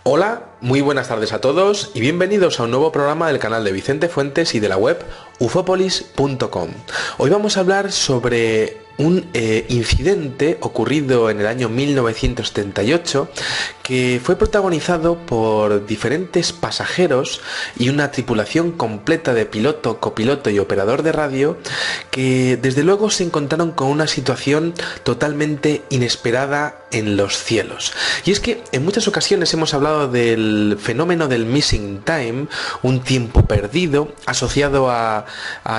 Hola, muy buenas tardes a todos y bienvenidos a un nuevo programa del canal de Vicente Fuentes y de la web ufopolis.com. Hoy vamos a hablar sobre un incidente ocurrido en el año 1978 que fue protagonizado por diferentes pasajeros y una tripulación completa de piloto, copiloto y operador de radio que desde luego se encontraron con una situación totalmente inesperada en los cielos. Y es que en muchas ocasiones hemos hablado del fenómeno del missing time, un tiempo perdido asociado a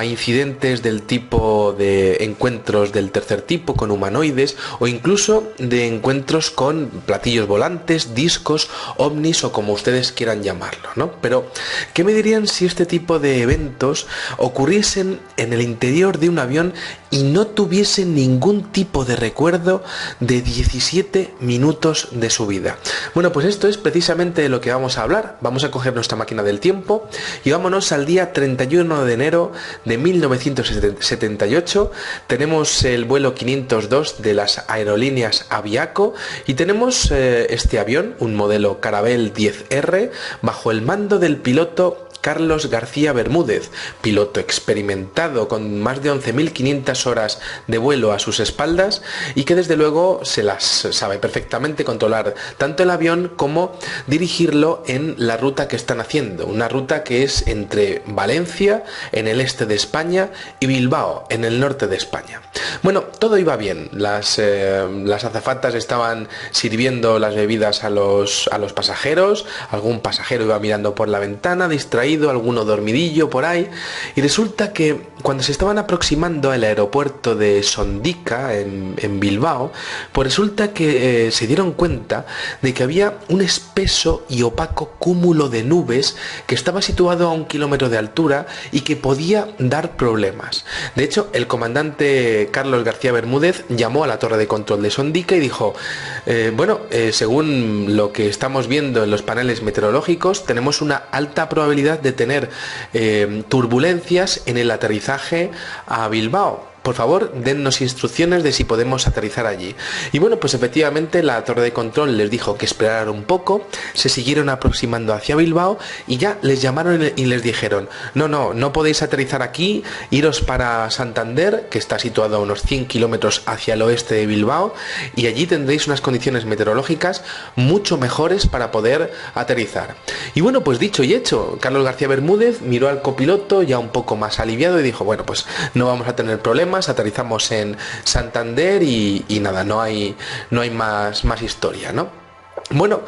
incidentes del tipo de encuentros del tercer tipo con humanoides o incluso de encuentros con platillos volantes, discos, ovnis o como ustedes quieran llamarlo, ¿no? Pero, ¿qué me dirían si este tipo de eventos ocurriesen en el interior de un avión y no tuviesen ningún tipo de recuerdo de 17 minutos de su vida? Bueno, pues esto es precisamente de lo que vamos a hablar. Vamos a coger nuestra máquina del tiempo y vámonos al día 31 de enero de 1978. Tenemos el vuelo 502 de las aerolíneas Aviaco y tenemos este avión, un modelo Caravelle 10R, bajo el mando del piloto Carlos García Bermúdez, piloto experimentado con más de 11.500 horas de vuelo a sus espaldas y que desde luego se las sabe perfectamente controlar tanto el avión como dirigirlo en la ruta que están haciendo, una ruta que es entre Valencia, en el este de España, y Bilbao, en el norte de España. Bueno, todo iba bien, las azafatas estaban sirviendo las bebidas a los pasajeros, algún pasajero iba mirando por la ventana, distraído, alguno dormidillo por ahí, y resulta que cuando se estaban aproximando al aeropuerto de Sondica en Bilbao, pues resulta que se dieron cuenta de que había un espeso y opaco cúmulo de nubes que estaba situado a 1 kilómetro de altura y que podía dar problemas. De hecho, el comandante Carlos García Bermúdez llamó a la torre de control de Sondica y dijo, según lo que estamos viendo en los paneles meteorológicos, tenemos una alta probabilidad de tener turbulencias en el aterrizaje a Bilbao. Por favor, dennos instrucciones de si podemos aterrizar allí. Y bueno, pues efectivamente la torre de control les dijo que esperaran un poco, se siguieron aproximando hacia Bilbao y ya les llamaron y les dijeron, no podéis aterrizar aquí, iros para Santander, que está situado a unos 100 kilómetros hacia el oeste de Bilbao, y allí tendréis unas condiciones meteorológicas mucho mejores para poder aterrizar. Y bueno, pues dicho y hecho, Carlos García Bermúdez miró al copiloto ya un poco más aliviado y dijo, bueno, pues no vamos a tener problemas, aterrizamos en Santander y nada, no hay más historia, ¿no? Bueno,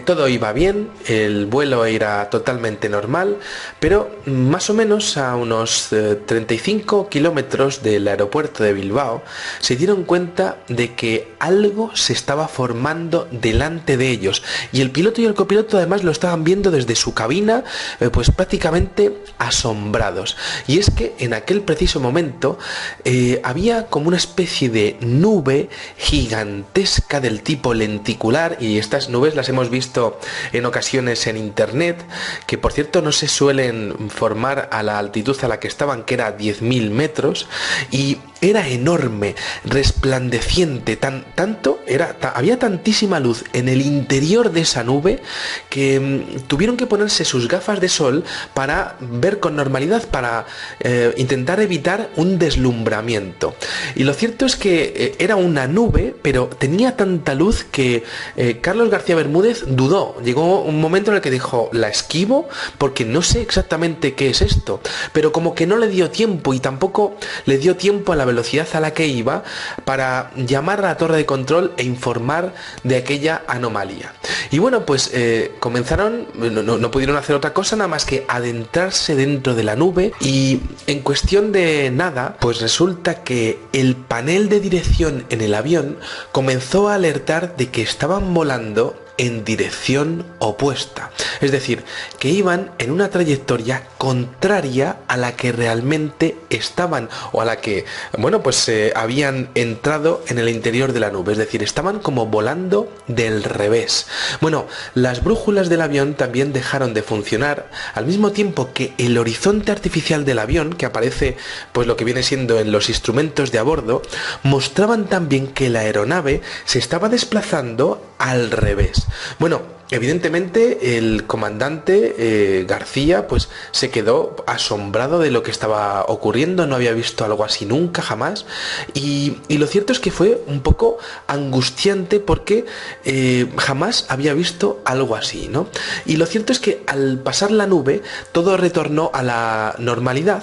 todo iba bien, el vuelo era totalmente normal, pero más o menos a unos 35 kilómetros del aeropuerto de Bilbao se dieron cuenta de que algo se estaba formando delante de ellos y el piloto y el copiloto además lo estaban viendo desde su cabina, pues prácticamente asombrados. Y es que en aquel preciso momento había como una especie de nube gigantesca del tipo lenticular, y estas nubes las hemos visto en ocasiones en internet, que por cierto no se suelen formar a la altitud a la que estaban, que era 10.000 metros, y era enorme, resplandeciente, había tantísima luz en el interior de esa nube que tuvieron que ponerse sus gafas de sol para ver con normalidad, para intentar evitar un deslumbramiento. Y lo cierto es que era una nube, pero tenía tanta luz que Carlos García Bermúdez dudó. Llegó un momento en el que dijo, la esquivo porque no sé exactamente qué es esto, pero como que no le dio tiempo y tampoco le dio tiempo a la velocidad a la que iba para llamar a la torre de control e informar de aquella anomalía. Y bueno, pues comenzaron, no pudieron hacer otra cosa nada más que adentrarse dentro de la nube, y en cuestión de nada, pues resulta que el panel de dirección en el avión comenzó a alertar de que estaban volando en dirección opuesta, es decir, que iban en una trayectoria contraria a la que realmente estaban, o a la que, bueno, pues habían entrado en el interior de la nube, es decir, estaban como volando del revés. Bueno, las brújulas del avión también dejaron de funcionar, al mismo tiempo que el horizonte artificial del avión, que aparece pues lo que viene siendo en los instrumentos de a bordo, mostraban también que la aeronave se estaba desplazando al revés. más. Bueno, evidentemente el comandante García pues se quedó asombrado de lo que estaba ocurriendo, no había visto algo así nunca, jamás, y lo cierto es que fue un poco angustiante porque jamás había visto algo así, ¿no? Y lo cierto es que al pasar la nube todo retornó a la normalidad,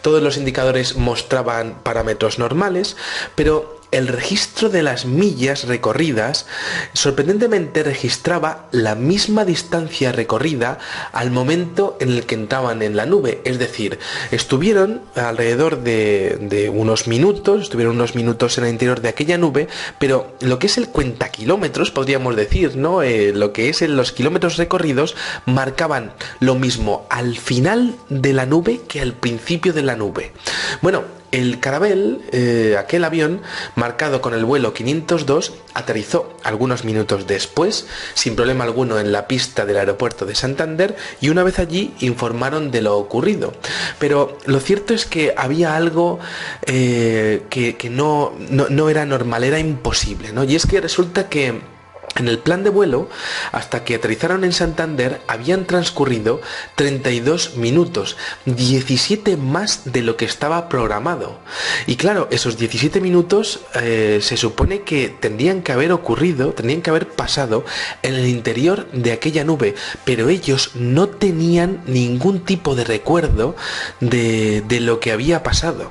todos los indicadores mostraban parámetros normales, pero el registro de las millas recorridas sorprendentemente registraba la misma distancia recorrida al momento en el que entraban en la nube. Es decir, estuvieron alrededor de unos minutos, en el interior de aquella nube, pero lo que es el cuentakilómetros, podríamos decir, ¿no? Lo que es los kilómetros recorridos marcaban lo mismo al final de la nube que al principio de la nube. Bueno, el Caravelle, aquel avión, marcado con el vuelo 502, aterrizó algunos minutos después, sin problema alguno, en la pista del aeropuerto de Santander, y una vez allí informaron de lo ocurrido. Pero lo cierto es que había algo que no era normal, era imposible, ¿no? Y es que resulta que en el plan de vuelo, hasta que aterrizaron en Santander, habían transcurrido 32 minutos, 17 más de lo que estaba programado. Y claro, esos 17 minutos se supone que tendrían que haber pasado en el interior de aquella nube, pero ellos no tenían ningún tipo de recuerdo de lo que había pasado.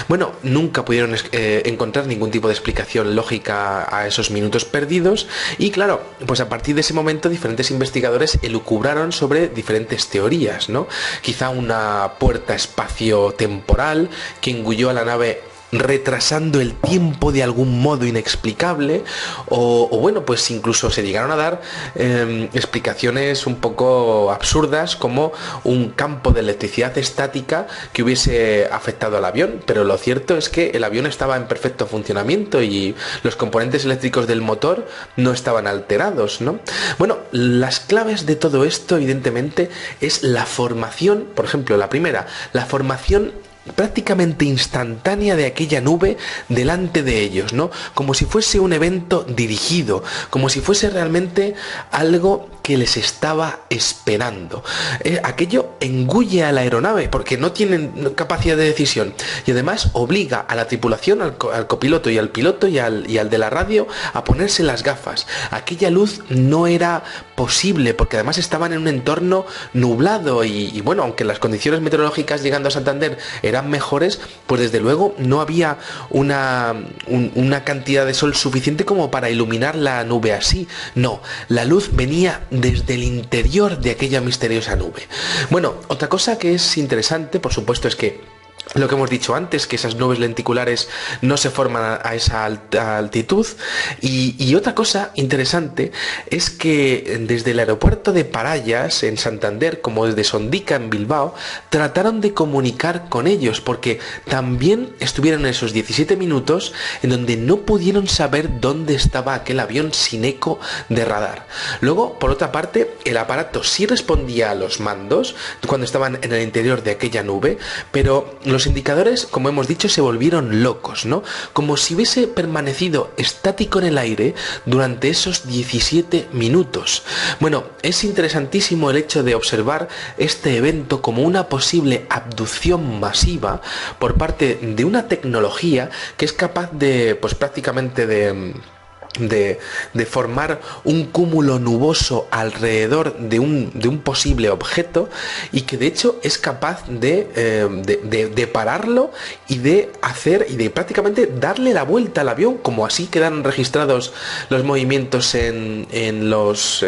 Bueno, nunca pudieron encontrar ningún tipo de explicación lógica a esos minutos perdidos y claro, pues a partir de ese momento diferentes investigadores elucubraron sobre diferentes teorías, ¿no? Quizá una puerta espacio-temporal que engulló a la nave retrasando el tiempo de algún modo inexplicable o bueno, pues incluso se llegaron a dar explicaciones un poco absurdas como un campo de electricidad estática que hubiese afectado al avión, pero lo cierto es que el avión estaba en perfecto funcionamiento y los componentes eléctricos del motor no estaban alterados, ¿no? Bueno, las claves de todo esto evidentemente es la formación, por ejemplo, la primera, la formación prácticamente instantánea de aquella nube delante de ellos, ¿no? Como si fuese un evento dirigido, como si fuese realmente algo que les estaba esperando. Aquello engulle a la aeronave porque no tienen capacidad de decisión y además obliga a la tripulación, al copiloto y al piloto y al de la radio a ponerse las gafas. Aquella luz no era posible porque además estaban en un entorno nublado y bueno, aunque las condiciones meteorológicas llegando a Santander eran mejores, pues desde luego no había una cantidad de sol suficiente como para iluminar la nube así. No, la luz venía desde el interior de aquella misteriosa nube. Bueno, otra cosa que es interesante, por supuesto, es que lo que hemos dicho antes, que esas nubes lenticulares no se forman a esa altitud. Y otra cosa interesante es que desde el aeropuerto de Parallas, en Santander, como desde Sondica, en Bilbao, trataron de comunicar con ellos, porque también estuvieron esos 17 minutos en donde no pudieron saber dónde estaba aquel avión sin eco de radar. Luego, por otra parte, el aparato sí respondía a los mandos cuando estaban en el interior de aquella nube, pero los indicadores, como hemos dicho, se volvieron locos, ¿no? Como si hubiese permanecido estático en el aire durante esos 17 minutos. Bueno, es interesantísimo el hecho de observar este evento como una posible abducción masiva por parte de una tecnología que es capaz de, pues prácticamente de formar un cúmulo nuboso alrededor de un posible objeto y que de hecho es capaz de pararlo y de prácticamente darle la vuelta al avión, como así quedan registrados los movimientos en los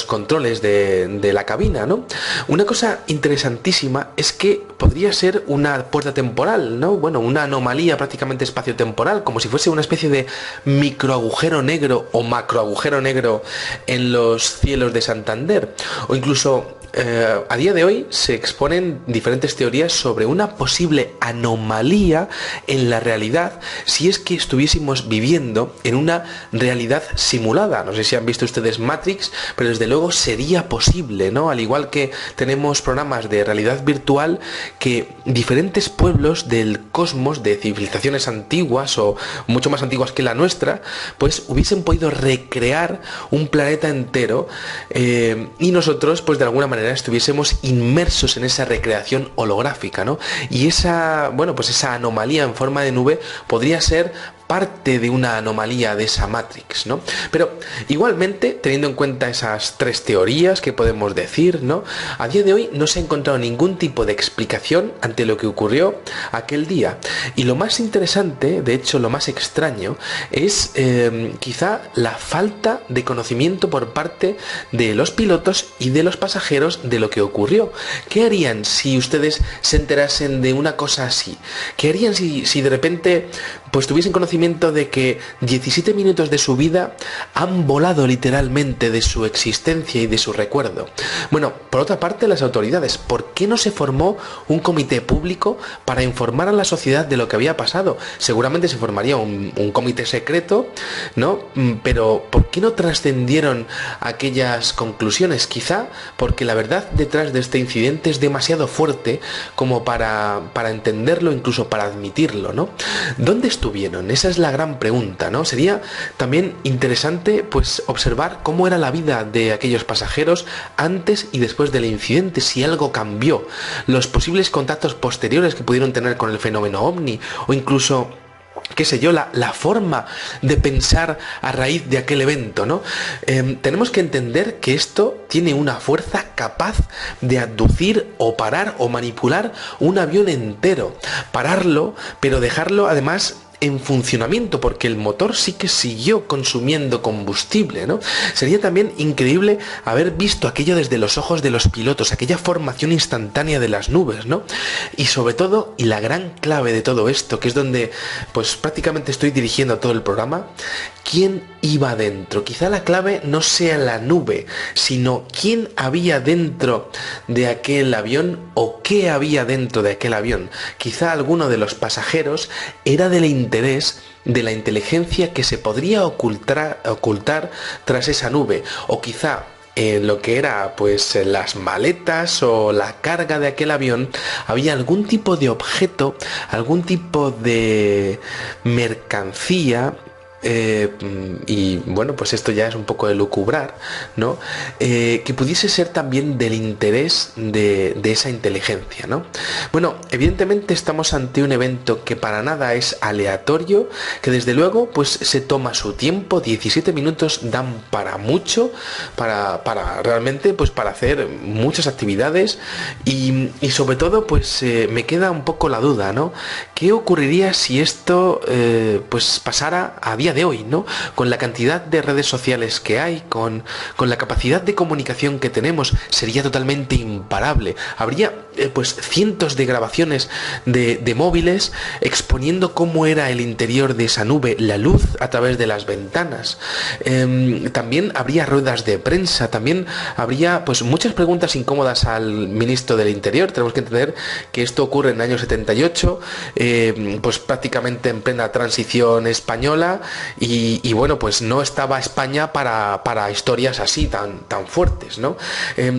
controles de la cabina, ¿no? Una cosa interesantísima es que podría ser una puerta temporal, ¿no? Bueno, una anomalía prácticamente espaciotemporal, como si fuese una especie de microagujero negro o macroagujero negro en los cielos de Santander, o incluso a día de hoy se exponen diferentes teorías sobre una posible anomalía en la realidad si es que estuviésemos viviendo en una realidad simulada. No sé si han visto ustedes Matrix, pero desde luego sería posible, ¿no? Al igual que tenemos programas de realidad virtual, que diferentes pueblos del cosmos, de civilizaciones antiguas o mucho más antiguas que la nuestra, pues hubiesen podido recrear un planeta entero, y nosotros pues de alguna manera estuviésemos inmersos en esa recreación holográfica, ¿no? Y esa, bueno, pues esa anomalía en forma de nube podría ser parte de una anomalía de esa Matrix, ¿no? Pero igualmente, teniendo en cuenta esas tres teorías que podemos decir, ¿no? A día de hoy no se ha encontrado ningún tipo de explicación ante lo que ocurrió aquel día. Y lo más interesante, de hecho lo más extraño, es quizá la falta de conocimiento por parte de los pilotos y de los pasajeros de lo que ocurrió. ¿Qué harían si ustedes se enterasen de una cosa así? ¿Qué harían si de repente pues tuviesen conocimiento de que 17 minutos de su vida han volado literalmente de su existencia y de su recuerdo? Bueno, por otra parte, las autoridades, ¿por qué no se formó un comité público para informar a la sociedad de lo que había pasado? Seguramente se formaría un comité secreto, ¿no? Pero ¿por qué no trascendieron aquellas conclusiones? Quizá porque la verdad detrás de este incidente es demasiado fuerte como para entenderlo, incluso para admitirlo, ¿no? ¿Dónde estuvieron? Esa es la gran pregunta, ¿no? Sería también interesante pues observar cómo era la vida de aquellos pasajeros antes y después del incidente, si algo cambió, los posibles contactos posteriores que pudieron tener con el fenómeno ovni, o incluso, qué sé yo, la forma de pensar a raíz de aquel evento, ¿no? Tenemos que entender que esto tiene una fuerza capaz de abducir o parar o manipular un avión entero, pararlo, pero dejarlo además en funcionamiento, porque el motor sí que siguió consumiendo combustible, ¿no? Sería también increíble haber visto aquello desde los ojos de los pilotos, aquella formación instantánea de las nubes, ¿no? Y sobre todo, y la gran clave de todo esto, que es donde pues prácticamente estoy dirigiendo todo el programa, ¿quién iba dentro? Quizá la clave no sea la nube, sino quién había dentro de aquel avión o qué había dentro de aquel avión. Quizá alguno de los pasajeros era del interés de la inteligencia que se podría ocultar tras esa nube, o quizá en lo que era pues las maletas o la carga de aquel avión había algún tipo de objeto, algún tipo de mercancía, y bueno, pues esto ya es un poco de lucubrar, ¿no? Que pudiese ser también del interés de esa inteligencia, ¿no? Bueno, evidentemente estamos ante un evento que para nada es aleatorio, que desde luego pues se toma su tiempo. 17 minutos dan para mucho, para realmente pues para hacer muchas actividades, y sobre todo pues me queda un poco la duda, ¿no? ¿Qué ocurriría si esto pues pasara a día de hoy, ¿no? Con la cantidad de redes sociales que hay, con la capacidad de comunicación que tenemos, sería totalmente imparable. Habría pues cientos de grabaciones de móviles exponiendo cómo era el interior de esa nube, la luz a través de las ventanas. También habría ruedas de prensa, también habría pues muchas preguntas incómodas al ministro del Interior. Tenemos que entender que esto ocurre en el año 78, pues prácticamente en plena transición española, y bueno, pues no estaba España para historias así tan fuertes, ¿no?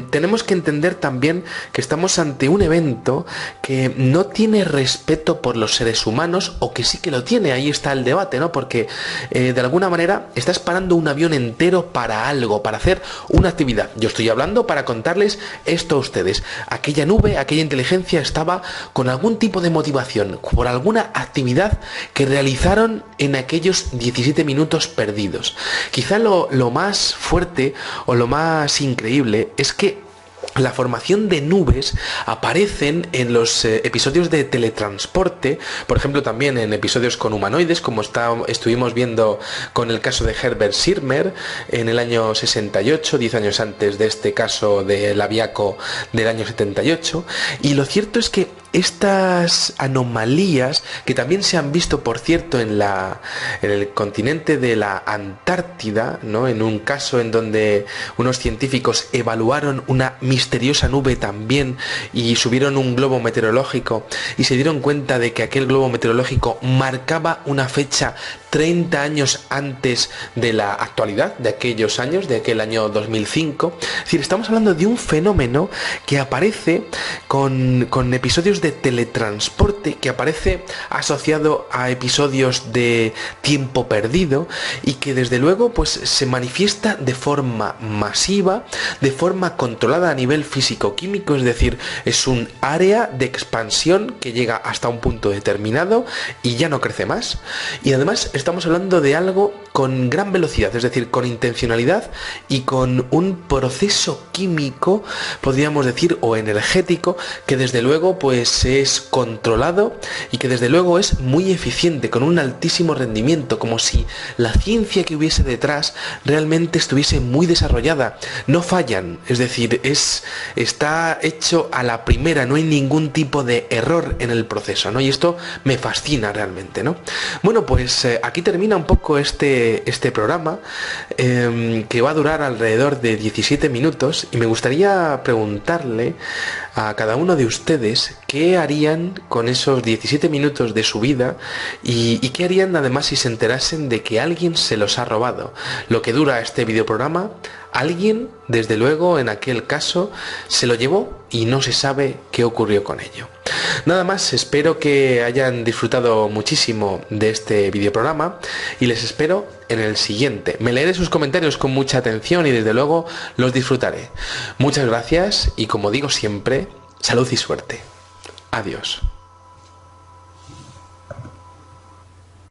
Tenemos que entender también que estamos ante un evento que no tiene respeto por los seres humanos, o que sí que lo tiene. Ahí está el debate, ¿no? Porque de alguna manera estás parando un avión entero para algo, para hacer una actividad. Yo estoy hablando para contarles esto a ustedes. Aquella nube, aquella inteligencia estaba con algún tipo de motivación, por alguna actividad que realizaron en aquellos 17 minutos perdidos. Quizá lo más fuerte o lo más increíble es que la formación de nubes aparecen en los episodios de teletransporte, por ejemplo también en episodios con humanoides, como estuvimos viendo con el caso de Herbert Schirmer en el año 68, 10 años antes de este caso del Aviaco del año 78, y lo cierto es que estas anomalías, que también se han visto, por cierto, en el continente de la Antártida, ¿no? En un caso en donde unos científicos evaluaron una misteriosa nube también y subieron un globo meteorológico y se dieron cuenta de que aquel globo meteorológico marcaba una fecha 30 años antes de la actualidad, de aquellos años, de aquel año 2005. Es decir, estamos hablando de un fenómeno que aparece con episodios de teletransporte, que aparece asociado a episodios de tiempo perdido y que desde luego pues se manifiesta de forma masiva, de forma controlada a nivel físico-químico, es decir, es un área de expansión que llega hasta un punto determinado y ya no crece más. Y además estamos hablando de algo con gran velocidad, es decir, con intencionalidad y con un proceso químico, podríamos decir, o energético, que desde luego pues es controlado y que desde luego es muy eficiente, con un altísimo rendimiento, como si la ciencia que hubiese detrás realmente estuviese muy desarrollada. No fallan, es decir, está hecho a la primera, no hay ningún tipo de error en el proceso, ¿no? Y esto me fascina realmente, ¿no? Bueno, pues aquí termina un poco este programa, que va a durar alrededor de 17 minutos, y me gustaría preguntarle a cada uno de ustedes qué harían con esos 17 minutos de su vida y qué harían además si se enterasen de que alguien se los ha robado. Lo que dura este videoprograma, alguien, desde luego, en aquel caso, se lo llevó y no se sabe qué ocurrió con ello. Nada más, espero que hayan disfrutado muchísimo de este videoprograma y les espero en el siguiente. Me leeré sus comentarios con mucha atención y desde luego los disfrutaré. Muchas gracias y, como digo siempre, salud y suerte. Adiós.